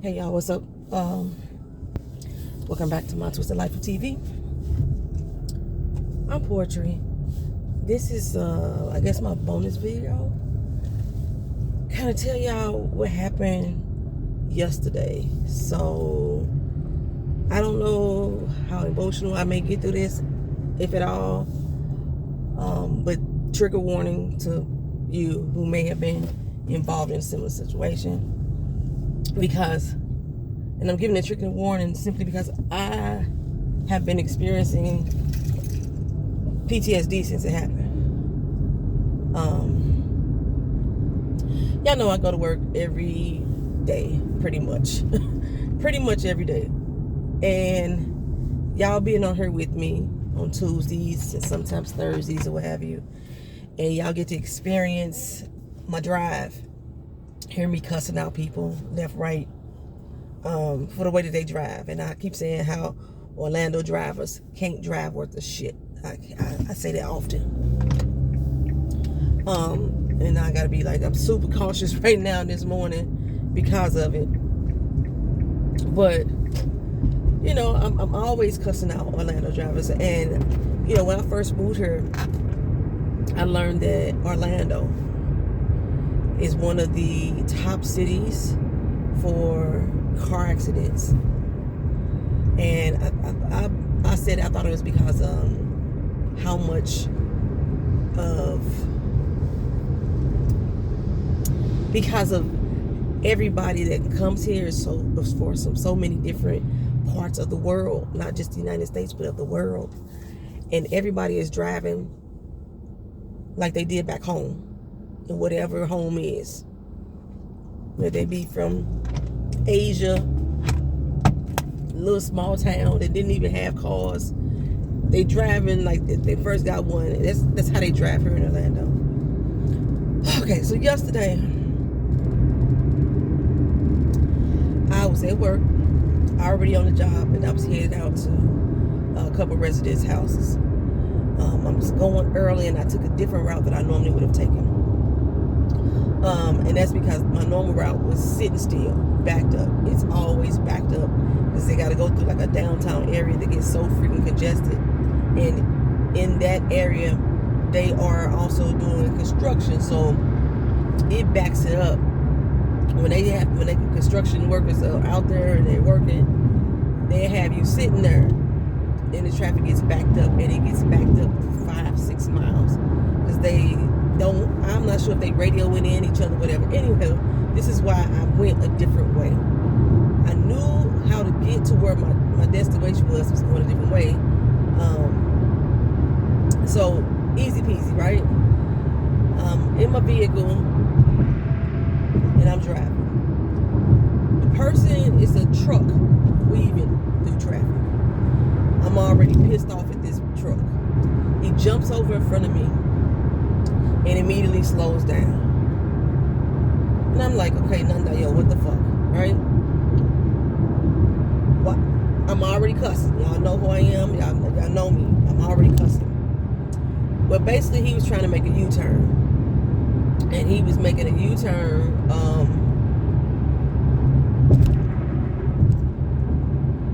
Hey y'all, what's up? Welcome back to my Twisted Life of TV. I'm Poetry. This is I guess my bonus video. Kind of tell y'all what happened yesterday. So I don't know how emotional I may get through this, if at all. But trigger warning to you who may have been involved in a similar situation. And I'm giving a trigger warning simply because I have been experiencing PTSD since it happened. Y'all know I go to work every day, pretty much. Pretty much every day. And y'all being on here with me on Tuesdays and sometimes Thursdays or what have you. And y'all get to experience my drive. Hear me cussing out people left, right, for the way that they drive. And I keep saying how Orlando drivers can't drive worth a shit. I say that often. And I gotta be like, I'm super cautious right now this morning because of it. But you know, I'm always cussing out Orlando drivers. And you know, when I first moved here, I learned that Orlando is one of the top cities for car accidents. And I said I thought it was because how much of everybody that comes here is so many different parts of the world, not just the United States but of the world, and everybody is driving like they did back home, in whatever home is, whether they be from Asia, little small town that didn't even have cars. They driving like they first got one. That's how they drive here in Orlando. Okay, so yesterday I was at work, already on the job, and I was headed out to a couple residents' houses. I was going early, and I took a different route that I normally would have taken. And that's because my normal route was sitting still, backed up. It's always backed up because they got to go through like a downtown area that gets so freaking congested. And in that area, they are also doing construction, so it backs it up. When they construction workers are out there and they're working, they have you sitting there, and the traffic gets backed up, and it gets backed up 5-6 miles because they don't. I'm not sure if they radio in each other, whatever. Anyway, this is why I went a different way. I knew how to get to where my destination was going a different way. So easy peasy, right? In my vehicle, and I'm driving. The person is a truck weaving through traffic. I'm already pissed off at this truck. He jumps over in front of me and immediately slows down. And I'm like, okay, Nanda, yo, what the fuck, right? What? I'm already cussing. Y'all know who I am. Y'all know me. I'm already cussing. But basically, he was trying to make a U-turn. And he was making a U-turn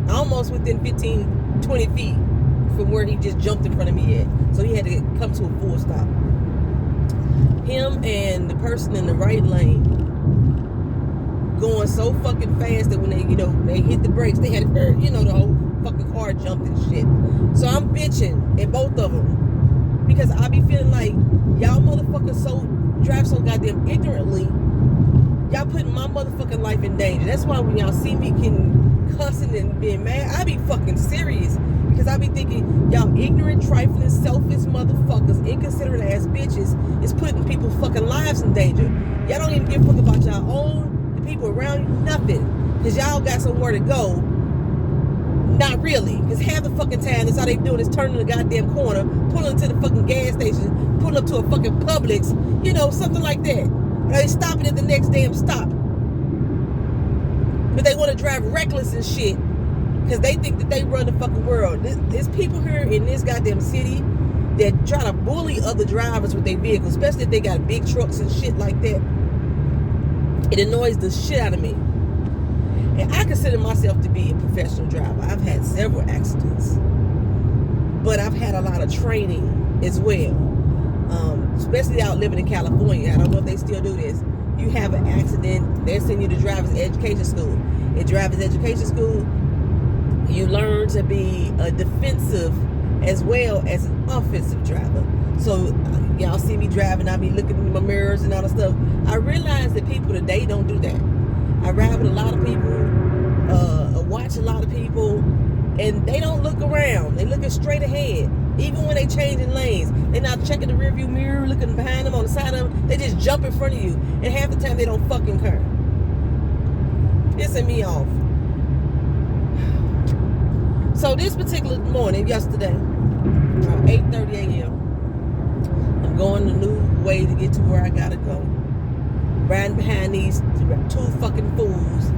almost within 15-20 feet from where he just jumped in front of me at. So he had to come to a full stop. Him and the person in the right lane going so fucking fast that when they hit the brakes, they had the whole fucking car jumped and shit. So I'm bitching at both of them because I be feeling like y'all motherfuckers drive so goddamn ignorantly. Y'all putting my motherfucking life in danger. That's why when y'all see me getting cussing and being mad, I be fucking serious. Because I be thinking, y'all ignorant, trifling, selfish motherfuckers, inconsiderate ass bitches is putting people's fucking lives in danger. Y'all don't even give a fuck about y'all own, the people around you, nothing. Because y'all got somewhere to go. Not really. Because half the fucking time, that's all they doing is turning the goddamn corner, pulling to the fucking gas station, pulling up to a fucking Publix, something like that. Or they stopping at the next damn stop. But they want to drive reckless and shit because they think that they run the fucking world. There's people here in this goddamn city that try to bully other drivers with their vehicles, especially if they got big trucks and shit like that. It annoys the shit out of me. And I consider myself to be a professional driver. I've had several accidents, but I've had a lot of training as well. Especially out living in California. I don't know if they still do this. You have an accident, they send you to driver's education school. In driver's education school, you learn to be a defensive as well as an offensive driver. So y'all see me driving, I be looking in my mirrors and all that stuff. I realize that people today don't do that. I ride with a lot of people, watch a lot of people, and they don't look around. They looking straight ahead. Even when they changing lanes, they're not checking the rearview mirror, looking behind them, on the side of them. They just jump in front of you, and half the time they don't fucking care. Pissing me off. So this particular morning, yesterday, around 8:30 a.m., I'm going the new way to get to where I gotta go. Riding behind these two fucking fools.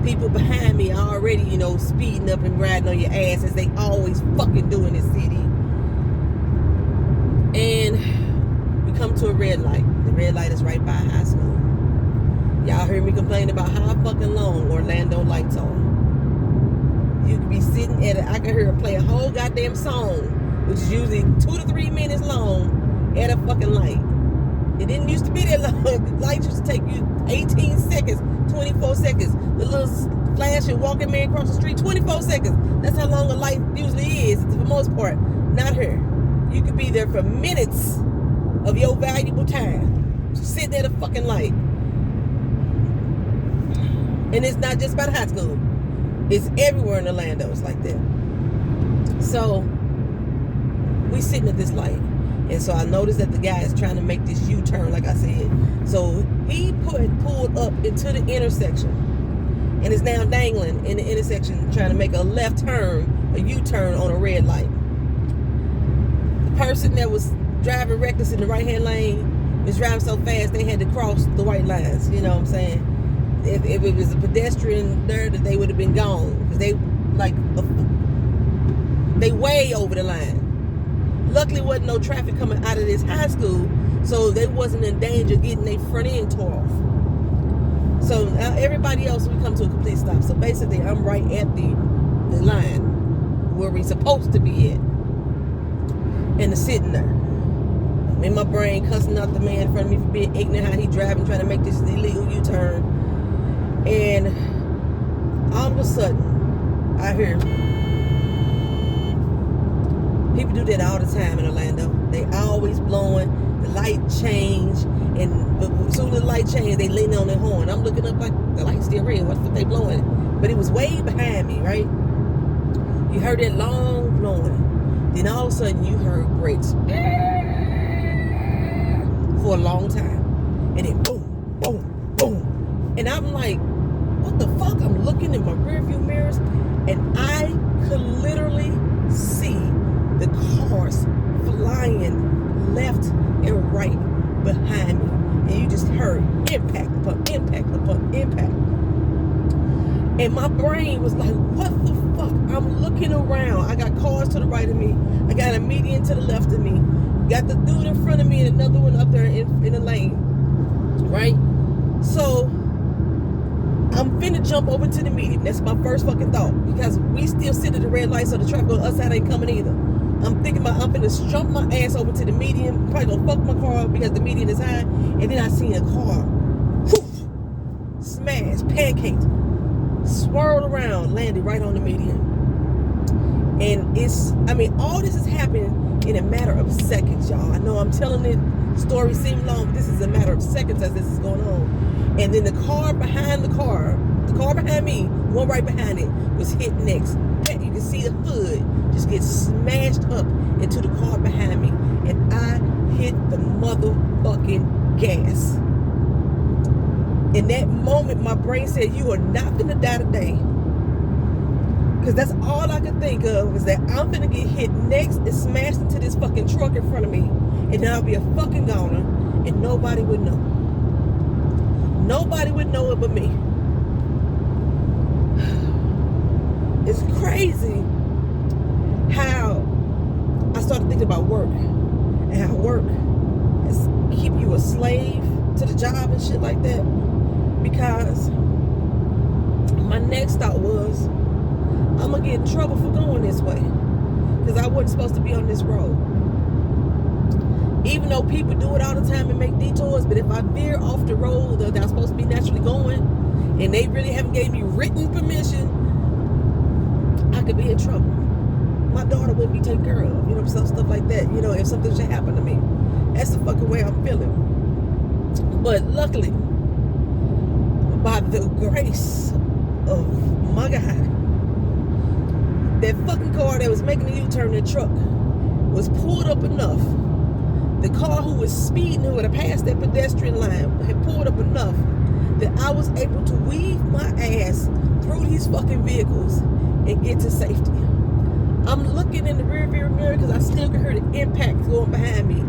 People behind me are already, speeding up and riding on your ass, as they always fucking do in this city. And we come to a red light. The red light is right by high school. Y'all heard me complain about how fucking long Orlando lights are. You could be sitting I can hear her play a whole goddamn song, which is usually 2 to 3 minutes long, at a fucking light. It didn't used to be that long. The lights used to take you 18 seconds, 24 seconds. The little flashing walking man across the street, 24 seconds. That's how long a light usually is, for the most part. Not her. You could be there for minutes of your valuable time, sitting at a fucking light. And it's not just about high school. It's everywhere in Orlando. It's like that. So we sitting at this light. And so I noticed that the guy is trying to make this U-turn, like I said. So he pulled up into the intersection and is now dangling in the intersection, trying to make a left turn, a U-turn on a red light. The person that was driving reckless in the right-hand lane was driving so fast they had to cross the white lines. You know what I'm saying? If it was a pedestrian there, that they would have been gone, because they way over the line. Luckily, wasn't no traffic coming out of this high school, so they wasn't in danger of getting their front end tore off. So now everybody else, we come to a complete stop. So basically, I'm right at the line where we supposed to be at, and sitting there. I'm in my brain cussing out the man in front of me for being ignorant, how he driving, trying to make this illegal U-turn. And all of a sudden, I hear, people do that all the time in Orlando. They always blowing, the light change, and as soon as the light change, they lean on their horn. I'm looking up like, the light's still red, what the fuck they blowing? But it was way behind me, right? You heard that long blowing. Then all of a sudden, you heard brakes for a long time. And then boom, boom, boom. And I'm like, what the fuck? I'm looking in my rearview mirrors, and I could literally see the cars flying left and right behind me. And you just heard impact upon impact upon impact. And my brain was like, what the fuck? I'm looking around. I got cars to the right of me. I got a median to the left of me. Got the dude in front of me and another one up there in the lane. Right? So I'm finna jump over to the median. That's my first fucking thought. Because we still sit at the red light, so the traffic on the other side ain't coming either. I'm thinking about, I'm finna jump my ass over to the median. Probably gonna fuck my car up because the median is high. And then I seen a car, whoosh, smash, pancaked, swirled around, landed right on the median. And all this is happening in a matter of seconds, y'all. I know I'm telling it, story seems long, but this is a matter of seconds as this is going on. And then the car behind the car behind me, one right behind it, was hit next. You can see the hood just get smashed up into the car behind me. And I hit the motherfucking gas. In that moment, my brain said, you are not gonna die today. Because that's all I could think of, was that I'm gonna get hit next and smashed into this fucking truck in front of me. And then I'll be a fucking goner, and nobody would know. Nobody would know it but me. It's crazy how I started thinking about work, and how work is keep you a slave to the job and shit like that. Because my next thought was, I'm going to get in trouble for going this way. Because I wasn't supposed to be on this road. Even though people do it all the time and make detours, but if I veer off the road that I'm supposed to be naturally going, and they really haven't gave me written permission, I could be in trouble. My daughter wouldn't be taken care of, you know, stuff like that. You know, if something should happen to me, that's the fucking way I'm feeling. But luckily, by the grace of my God, that fucking car that was making a U-turn in the truck was pulled up enough. The car who was speeding, who had passed that pedestrian line, had pulled up enough that I was able to weave my ass through these fucking vehicles and get to safety. I'm looking in the rear view mirror because I still can hear the impact going behind me.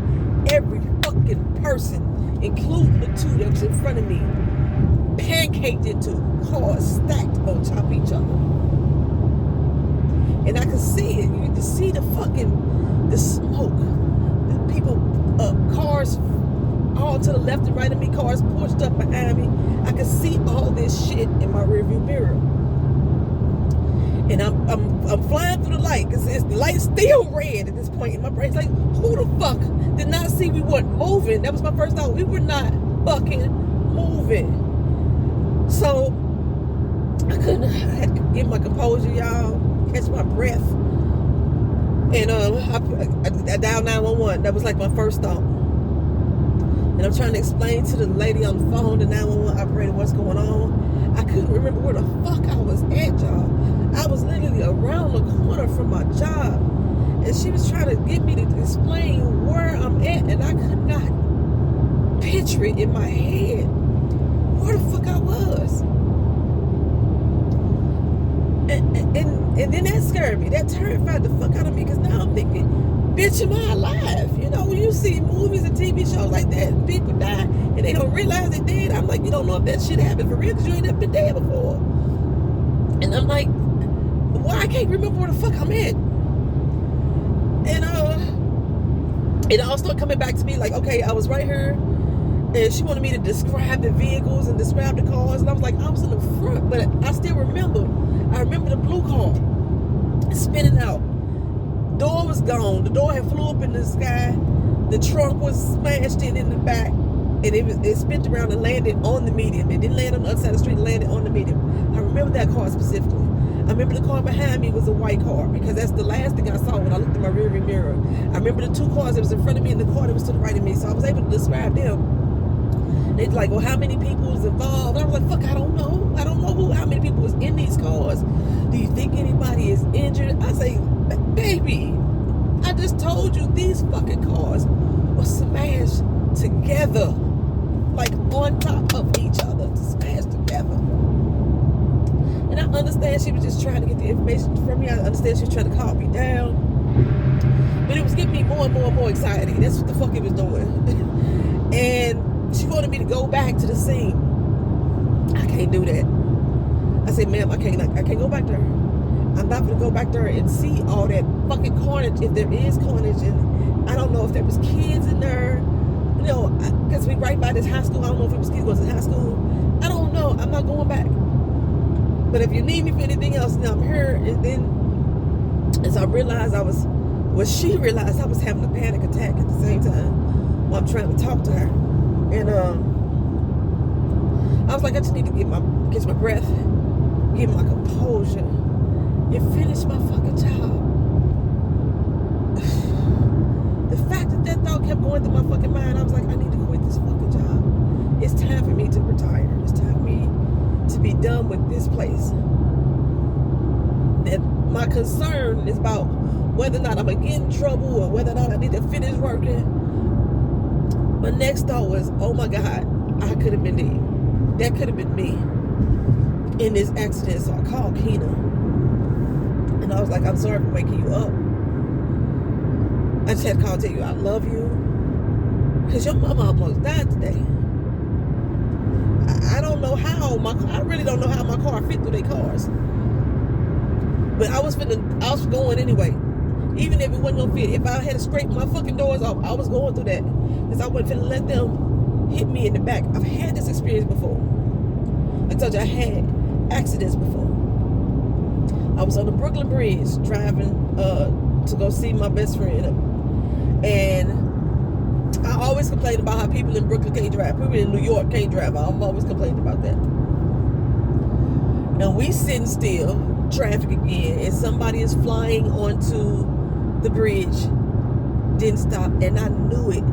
Every fucking person, including the two that was in front of me, pancaked into cars stacked on top of each other. And I could see it. You could see the smoke. The people, cars all to the left and right of me, cars pushed up behind me. I could see all this shit in my rearview mirror. And I'm flying through the light because the light's still red at this point. And my brain's like, who the fuck did not see we weren't moving? That was my first thought. We were not fucking moving. So I had to get my composure, y'all. Catch my breath. And I dialed 911. That was like my first thought. And I'm trying to explain to the lady on the phone, the 911 operator, what's going on. I couldn't remember where the fuck I was at, y'all. I was literally around the corner from my job. And she was trying to get me to explain where I'm at. And I could not picture it in my head where the fuck I was. And then that scared me. That terrified the fuck out of me because now I'm thinking, bitch, am I alive? You know, when you see movies and TV shows like that, and people die and they don't realize they dead. I'm like, you don't know if that shit happened for real because you ain't never been dead before. And I'm like, why I can't remember where the fuck I'm at? And it all started coming back to me like, okay, I was right here. And she wanted me to describe the vehicles and describe the cars. And I was like, I was in the front, but I still remember. I remember the blue car spinning out. Door was gone. The door had flew up in the sky. The trunk was smashed in the back. And it spin around and landed on the median. It didn't land on the other side of the street. It landed on the median. I remember that car specifically. I remember the car behind me was a white car because that's the last thing I saw when I looked in my rearview mirror. I remember the two cars that was in front of me and the car that was to the right of me. So I was able to describe them. They're like, well, how many people was involved? And I was like, fuck, I don't know. I don't know how many people was in these cars. Do you think anybody is injured? I say, baby, I just told you these fucking cars were smashed together. Like on top of each other, smashed together. And I understand she was just trying to get the information from me. I understand she was trying to calm me down. But it was giving me more and more and more anxiety. That's what the fuck it was doing. And she wanted me to go back to the scene. I can't do that. I said, ma'am, I can't go back there. I'm not going to go back there and see all that fucking carnage, if there is carnage. And I don't know if there was kids in there. You know, because we right by this high school. I don't know if it was kids going to high school. I don't know. I'm not going back. But if you need me for anything else, now I'm here. And then, as I realized she realized I was having a panic attack at the same time while I'm trying to talk to her. And I was like, I just need to catch my breath, get my composure, and finish my fucking job. The fact that thought kept going through my fucking mind, I was like, I need to quit this fucking job. It's time for me to retire. It's time for me to be done with this place. And my concern is about whether or not I'm going to get in trouble or whether or not I need to finish working. My next thought was, oh my God, I could have been dead. That could have been me in this accident. So I called Keena. And I was like, I'm sorry for waking you up. I just had to call and tell you I love you. Because your mama almost died today. I don't know how I really don't know how my car fit through their cars. But I was going anyway. Even if it wasn't gonna fit. If I had to scrape my fucking doors off, I was going through that. Because I wasn't finna let them hit me in the back. I've had this experience before. I told you I had accidents before. I was on the Brooklyn Bridge driving to go see my best friend. And I always complain about how people in Brooklyn can't drive. People in New York can't drive. I'm always complaining about that. And we sitting still, traffic again, and somebody is flying onto the bridge. Didn't stop, and I knew it.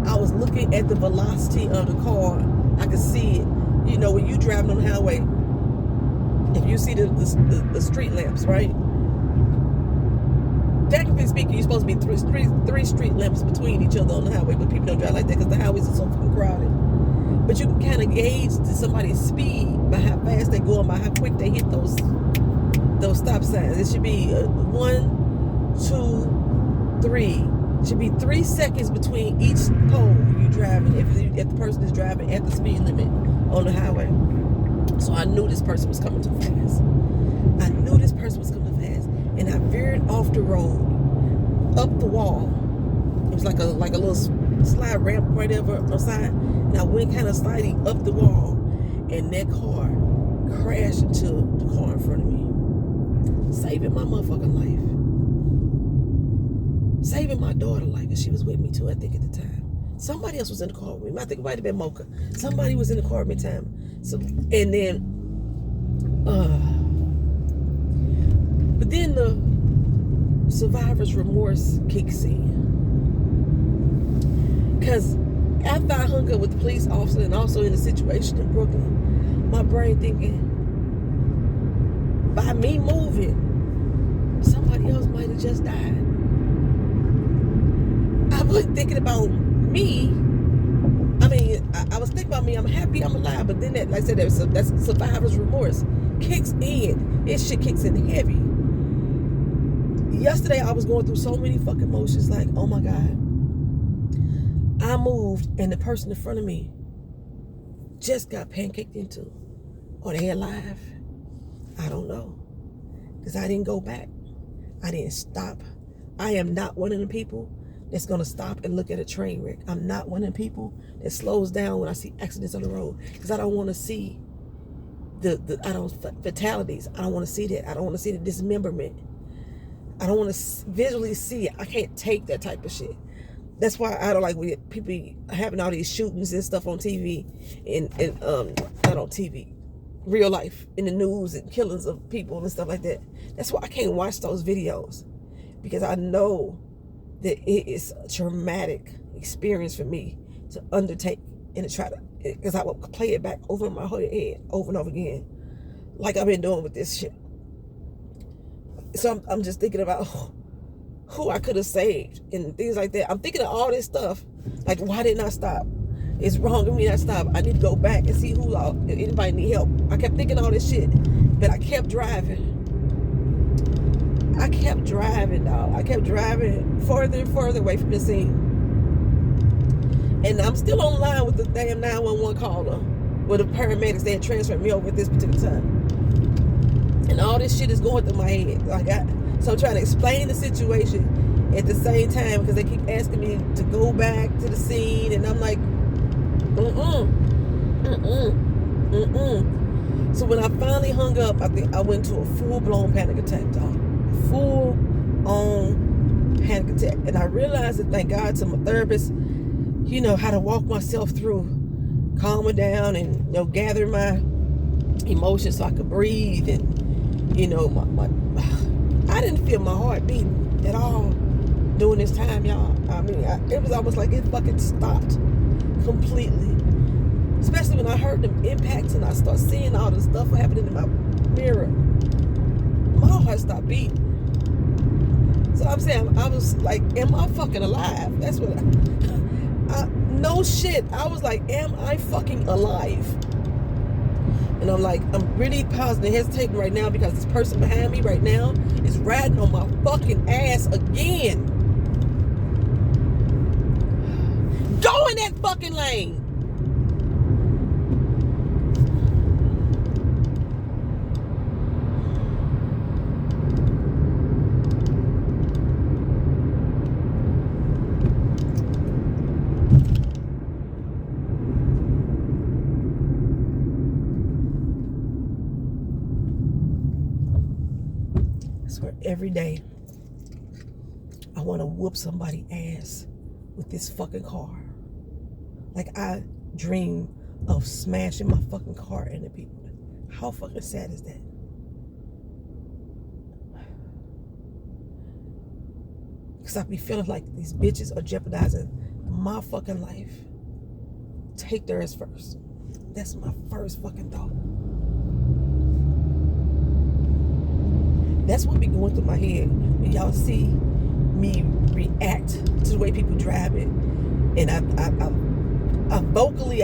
I was looking at the velocity of the car. I could see it. You know, when you driving on the highway, if you see the street lamps, right? Technically speaking, you're supposed to be three street lamps between each other on the highway, but people don't drive like that because the highways are so fucking crowded. But you can kind of gauge somebody's speed by how fast they go and by how quick they hit those stop signs. It should be 1, 2, 3. It should be 3 seconds between each pole you driving if the person is driving at the speed limit on the highway. So I knew this person was coming too fast. And I veered off the road, up the wall. It was like a little slide ramp right over on the side. And I went kind of sliding up the wall, and that car crashed into the car in front of me, saving my motherfucking life. Saving my daughter's life, and she was with me too, I think, at the time. Somebody else was in the car with me. I think it might have been Mocha. Somebody was in the car with me time. So, and then, but then the survivor's remorse kicks in. Because after I hung up with the police officer and also in the situation in Brooklyn, my brain thinking, by me moving, somebody else might have just died. I wasn't thinking about me. I mean, I was thinking about me. I'm happy I'm alive. But then that, like I said, that's survivor's remorse kicks in. This shit kicks in heavy. Yesterday, I was going through so many fucking emotions. Like, oh my God. I moved and the person in front of me just got pancaked into. Are they alive? I don't know. Because I didn't go back. I didn't stop. I am not one of the people that's going to stop and look at a train wreck. I'm not one of the people that slows down when I see accidents on the road. Because I don't want to see fatalities. I don't want to see that. I don't want to see the dismemberment. I don't want to visually see it. I can't take that type of shit. That's why I don't like when people having all these shootings and stuff on TV and not on TV, real life, in the news, and killings of people and stuff like that. That's why I can't watch those videos, because I know that it is a traumatic experience for me to undertake and to try to, because I will play it back over in my head over and over again, like I've been doing with this shit. So I'm just thinking about who I could have saved and things like that. I'm thinking of all this stuff. Like, why didn't I stop? It's wrong of me not stop. I need to go back and see if anybody need help. I kept thinking all this shit, but I kept driving. Dog. I kept driving further and further away from the scene. And I'm still on the line with the damn 911 caller, with the paramedics. They had transferred me over at this particular time. And all this shit is going through my head. So I'm trying to explain the situation at the same time, because they keep asking me to go back to the scene, and I'm like, So when I finally hung up, I think I went to a full-blown panic attack, dog. Full-on panic attack. And I realized that, thank God to my therapist, how to walk myself through, calm it down, and gather my emotions so I could breathe. And I didn't feel my heart beating at all during this time, y'all. I mean, it was almost like it fucking stopped completely. Especially when I heard them impacts and I start seeing all the stuff happening in my mirror. My heart stopped beating. So I'm saying, I was like, am I fucking alive? That's what no shit. I was like, am I fucking alive? And I'm like, I'm really pausing and hesitating right now, because this person behind me right now is riding on my fucking ass again. Go in that fucking lane. I swear every day I want to whoop somebody's ass with this fucking car. Like I dream of smashing my fucking car into people. How fucking sad is that? Because I be feeling like these bitches are jeopardizing my fucking life. Take theirs first. That's my first fucking thought. That's what be going through my head when y'all see me react to the way people drive it. And I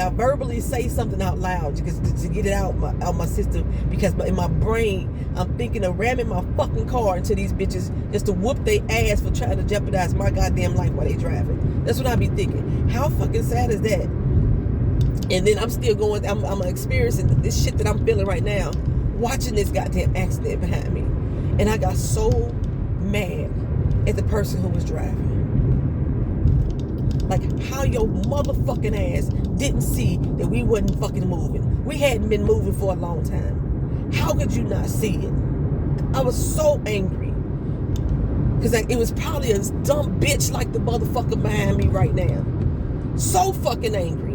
verbally say something out loud because to get it out my system, because in my brain I'm thinking of ramming my fucking car into these bitches just to whoop their ass for trying to jeopardize my goddamn life while they driving. That's what I be thinking. How fucking sad is that? And then I'm still going, I'm experiencing this shit that I'm feeling right now, watching this goddamn accident behind me. And I got so mad at the person who was driving. Like, how your motherfucking ass didn't see that we wasn't fucking moving. We hadn't been moving for a long time. How could you not see it? I was so angry. Because it was probably a dumb bitch like the motherfucker behind me right now. So fucking angry.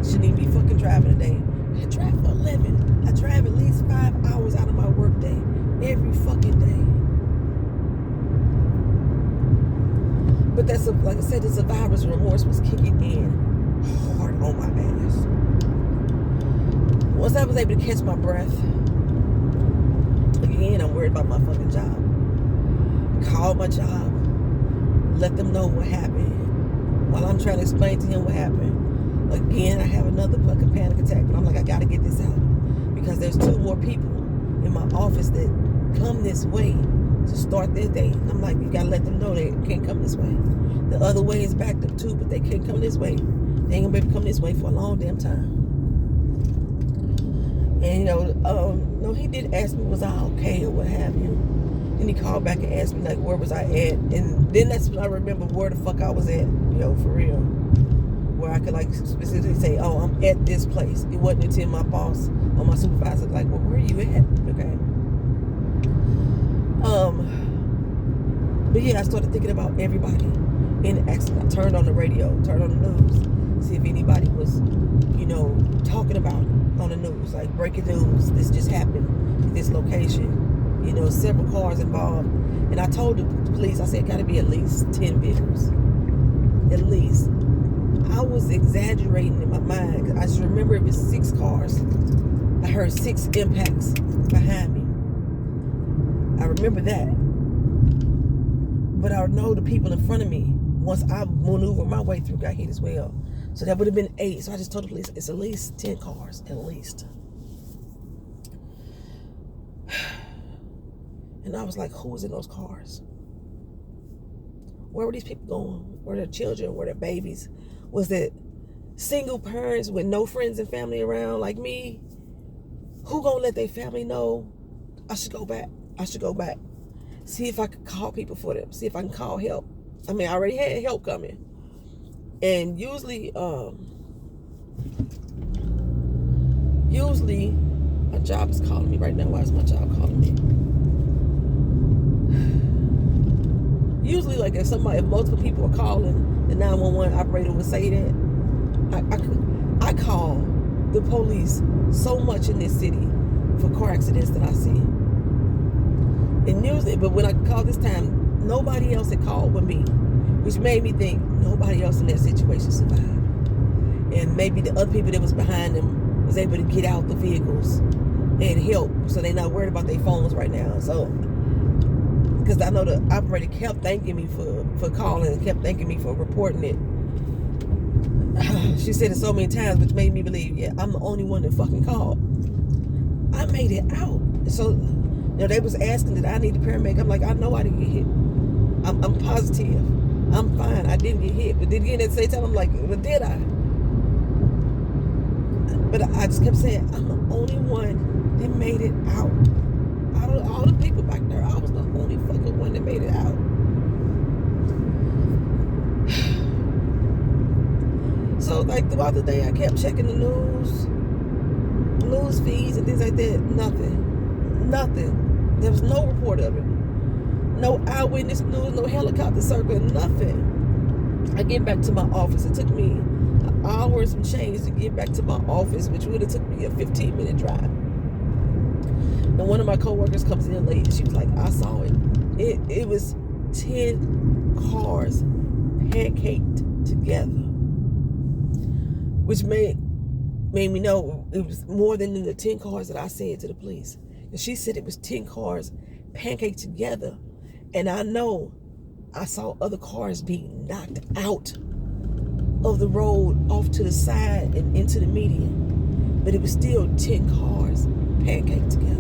Shouldn't even be fucking driving today. I drive for a living. I drive at least 5 hours out of my work day every fucking day. But that's like I said, the survivor's remorse was kicking in hard on my ass. Once I was able to catch my breath, again, I'm worried about my fucking job. I called my job, let them know what happened. While I'm trying to explain to him what happened, again, I have another fucking panic attack, but I'm like, I gotta get this out because there's 2 more people in my office that come this way to start their day. And I'm like, you gotta let them know they can't come this way. The other way is backed up too, but they can't come this way. They ain't gonna be able to come this way for a long damn time. And no, he did ask me, was I okay or what have you. Then he called back and asked me, like, where was I at? And then that's when I remember where the fuck I was at, for real. Where I could like specifically say, oh, I'm at this place. It wasn't until my boss or my supervisor like, well, where are you at? Okay. But yeah, I started thinking about everybody in the accident. I turned on the radio, turned on the news, see if anybody was, talking about it on the news, like breaking news. This just happened at this location. Several cars involved. And I told the police, I said, gotta be at least 10 vehicles. At least. I was exaggerating in my mind. I just remember it was 6 cars. I heard 6 impacts behind me. I remember that. But I know the people in front of me, once I maneuvered my way through, got hit as well. So that would have been 8. So I just told the police, it's at least 10 cars, at least. And I was like, who was in those cars? Where were these people going? Were their children? Were their babies? Was it single parents with no friends and family around like me? Who gonna let their family know I should go back? I should go back. See if I could call people for them. See if I can call help. I mean, I already had help coming. And usually my job is calling me right now. Why is my job calling me? Usually, like if multiple people are calling, the 911 operator would say that. I call the police so much in this city for car accidents that I see. And usually, but when I called this time, nobody else had called with me, which made me think nobody else in that situation survived. And maybe the other people that was behind them was able to get out the vehicles and help, so they're not worried about their phones right now. So, because I know the operator kept thanking me for calling and kept thanking me for reporting it. She said it so many times, which made me believe, yeah, I'm the only one that fucking called. I made it out. So, they was asking that I need a paramedic. I'm like, I know I didn't get hit. I'm positive. I'm fine. I didn't get hit. But then again, at the same time, I'm like, well, did I? But I just kept saying, I'm the only one and made it out. Out of all the people back there, I was the only fucking one that made it out. So, like, throughout the day, I kept checking the news feeds and things like that. Nothing. There was no report of it. No eyewitness news, no helicopter circle, nothing. I get back to my office. It took me an hour and some change to get back to my office, which would have took me a 15-minute drive. And one of my coworkers comes in late. She was like, I saw it. It was 10 cars pancaked together, which made me know it was more than the 10 cars that I said to the police. And she said it was 10 cars pancaked together. And I know I saw other cars being knocked out of the road off to the side and into the median. But it was still 10 cars pancaked together.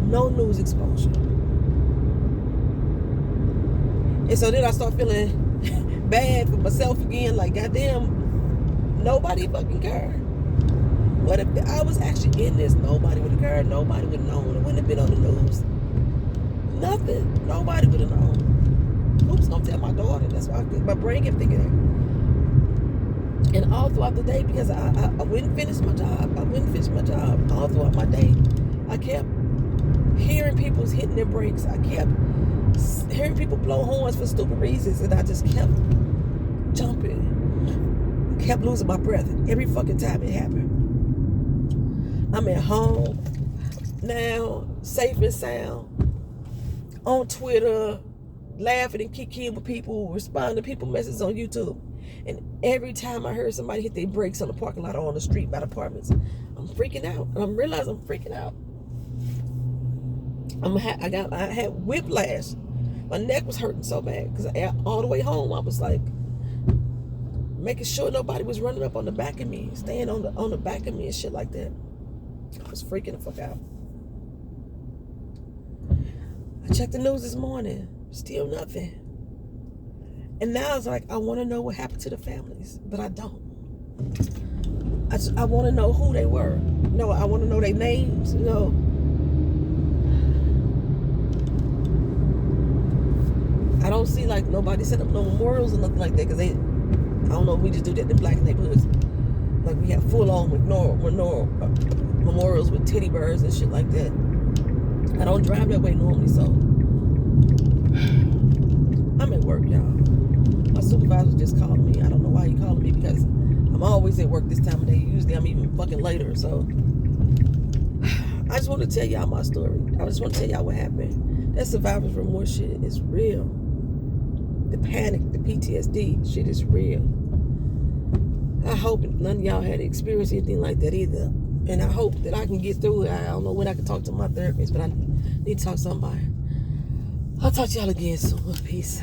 No news exposure. And so then I start feeling bad for myself again, like, goddamn, nobody fucking cared. What if I was actually in this? Nobody would have cared. Nobody would have known. It wouldn't have been on the news. Nothing. Nobody would have known. Who's gonna tell my daughter? That's why my brain kept thinking that. And all throughout the day, because I wouldn't finish my job. All throughout my day, I kept hearing people hitting their brakes. I kept hearing people blow horns for stupid reasons, and I just kept jumping. I kept losing my breath every fucking time it happened. I'm at home now, safe and sound, on Twitter, laughing and kicking with people, responding to people's messages on YouTube. And every time I heard somebody hit their brakes on the parking lot or on the street by the apartments, I'm freaking out. And I'm realizing I'm freaking out. I had whiplash. My neck was hurting so bad because all the way home I was like making sure nobody was running up on the back of me, staying on the back of me and shit like that. I was freaking the fuck out. I checked the news this morning, still nothing. And now it's like I want to know what happened to the families, but I don't. I want to know who they were. No, I want to know their names. You know. I don't see like nobody set up no memorials or nothing like that, because I don't know if we just do that in black neighborhoods. Like we have full on with memorials with teddy bears and shit like that. I don't drive that way normally, so I'm at work, y'all. My supervisor just called me. I don't know why he called me, because I'm always at work this time of day. Usually I'm even fucking later, so I just want to tell y'all my story. I just want to tell y'all what happened. That survivor's remorse shit is real. The panic, the PTSD shit is real. I hope none of y'all had experienced anything like that either. And I hope that I can get through it. I don't know when I can talk to my therapist, but I need to talk to somebody. I'll talk to y'all again soon. Peace.